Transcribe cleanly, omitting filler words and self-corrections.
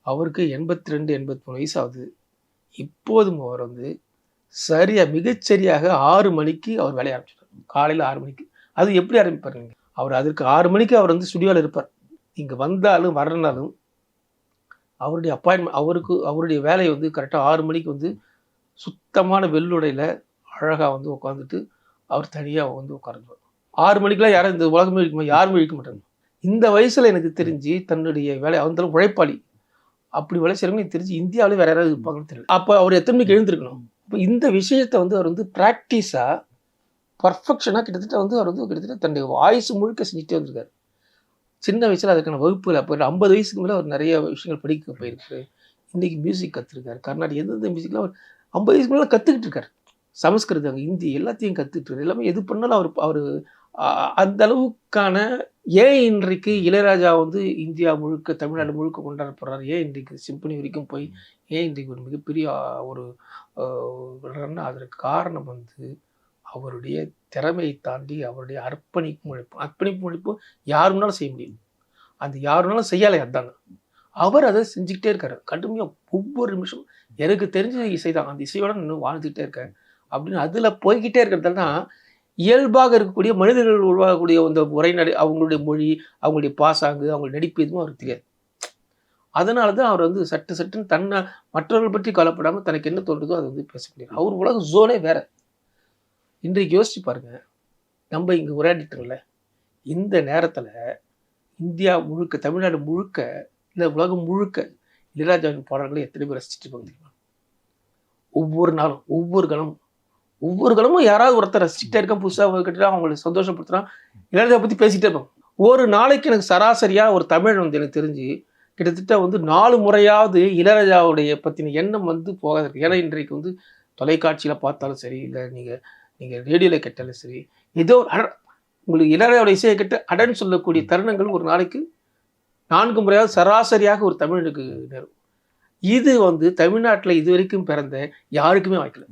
அவருக்கு 82, 83 வயசு ஆகுது. இப்போதும் அவர் வந்து சரியா மிகச்சரியாக 6 மணிக்கு அவர் வேலைய ஆரம்பிச்சுட்டார். காலையில 6 மணிக்கு. அது எப்படி ஆரம்பிப்பாரு நீங்க? அவர் அதற்கு 6 மணிக்கு அவர் வந்து ஸ்டுடியோல இருப்பார். இங்க வந்தாலும் வரலனாலும் அவருடைய அப்பாயின்ட்மென்ட் அவருடைய வேலை வந்து கரெக்ட்டா 6 மணிக்கு வந்து சுத்தமான வெள்ளுடையில அழகா வந்து உட்காந்துட்டு, அவர் தனியா வந்து உட்கார்ந்துருவார். 6 மணிக்கெல்லாம் யாரும் இந்த உலகமே யாருமே விழிக்க மாட்டாங்க. இந்த வயசுல எனக்கு தெரிஞ்சு தன்னுடைய வேலை அந்த அளவுக்கு உழைப்பாளி. அப்படி வேலை செய்றவங்க எனக்கு தெரிஞ்சு இந்தியாவிலே வேற யாராவது இருப்பாங்கன்னு தெரியல. அப்ப அவர் எத்தன மணிக்கு எழுந்திருக்கணும்? அப்ப இந்த விஷயத்த வந்து அவர் வந்து பிராக்டிஸா, பெர்ஃபெக்ஷனா கிட்டத்தட்ட வந்து அவர் வந்து கிட்டத்தட்ட தன்னுடைய ஆயுசு முழுக்க செஞ்சுட்டே வந்திருக்காரு. சின்ன வயசுல அதுக்கான வகுப்புகள் அப்ப 50 வயசுக்கு மேல அவர் நெறைய விஷயங்கள் படிக்க போயிருக்காரு. இன்னைக்கு மியூசிக் கத்துருக்காரு. கர்நாடிக் எந்தெந்த மியூசிக்லாம் அவர் 50 வயசுக்கு மேல கத்துக்கிட்டு இருக்காரு. சமஸ்கிருதம், ஹிந்தி எல்லாத்தையும் கத்துட்டு இருக்காரு. எல்லாமே எது பண்ணாலும் அவரு அந்த அளவுக்கான ஏன் இன்றைக்கு இளையராஜா வந்து இந்தியா முழுக்க, தமிழ்நாடு முழுக்க கொண்டாடப்படுறாரு? ஏன் இன்றைக்கு சிம்பனி வரைக்கும் போய் ஏன் இன்றைக்கு ஒரு மிகப்பெரிய ஒரு அதற்கு காரணம் வந்து அவருடைய திறமையை தாண்டி அவருடைய அர்ப்பணிப்பு உழைப்பு. அர்ப்பணிப்பு உழைப்பு யார் வேணாலும் செய்ய முடியும். அந்த யார் வேணாலும் செய்யலை அதாங்க. அவர் அதை செஞ்சுக்கிட்டே இருக்காரு. கடுமையா ஒவ்வொரு நிமிஷம் எனக்கு தெரிஞ்ச இசை தான். அந்த இசையோட இன்னும் வாழ்ந்துகிட்டே இருக்கேன். அப்படின்னு அதுல போய்க்கிட்டே இருக்கிறதால தான் இயல்பாக இருக்கக்கூடிய மனிதர்கள் உருவாகக்கூடிய அந்த உரைநடை, அவங்களுடைய மொழி, அவங்களுடைய பாசாங்கு, அவங்களுடைய நடிப்பு எதுவும் அவருக்கு தெரியாது. அதனால தான் அவர் வந்து சட்டுன்னு தன்னை மற்றவர்கள் பற்றி கவலைப்படாம தனக்கு என்ன தோன்றுதோ அதை வந்து பேச முடியாது. அவர் உலக ஜோனே வேற. இன்றைக்கு யோசிச்சு பாருங்க. நம்ம இங்க உரையாடிட்டோம்ல, இந்த நேரத்துல இந்தியா முழுக்க, தமிழ்நாடு முழுக்க, இல்ல உலகம் முழுக்க இளையராஜாவின் பாடல்களை எத்தனை பேர் ரசிச்சுட்டு இருப்பாங்க தெரியுமா? ஒவ்வொரு நாளும், ஒவ்வொரு கணமும் யாராவது ஒருத்தர் ரசிச்சுட்டே இருக்கான், புதுசா கேட்டுட்டா அவங்களை சந்தோஷப்படுத்துறான், இளையராஜா பத்தி பேசிட்டே இருப்பாங்க. ஒரு நாளைக்கு எனக்கு சராசரியா ஒரு தமிழ் வந்து எனக்கு தெரிஞ்சு கிட்டத்தட்ட வந்து 4 முறையாவது இளையராஜாவுடைய பத்தின எண்ணம் வந்து போகாது இருக்கு. ஏன்னா இன்றைக்கு வந்து தொலைக்காட்சியில பார்த்தாலும் சரி, இல்லை நீங்க ரேடியோல கேட்டாலும் சரி, ஏதோ உங்களுக்கு இளையராஜாவுடைய இசையை கேட்டு அடன்னு சொல்லக்கூடிய தருணங்கள் ஒரு நாளைக்கு 4 முறையாவது சராசரியாக ஒரு தமிழனுக்கு நேரும். இது வந்து தமிழ்நாட்டில் இதுவரைக்கும் பிறந்த யாருக்குமே வாய்க்கல.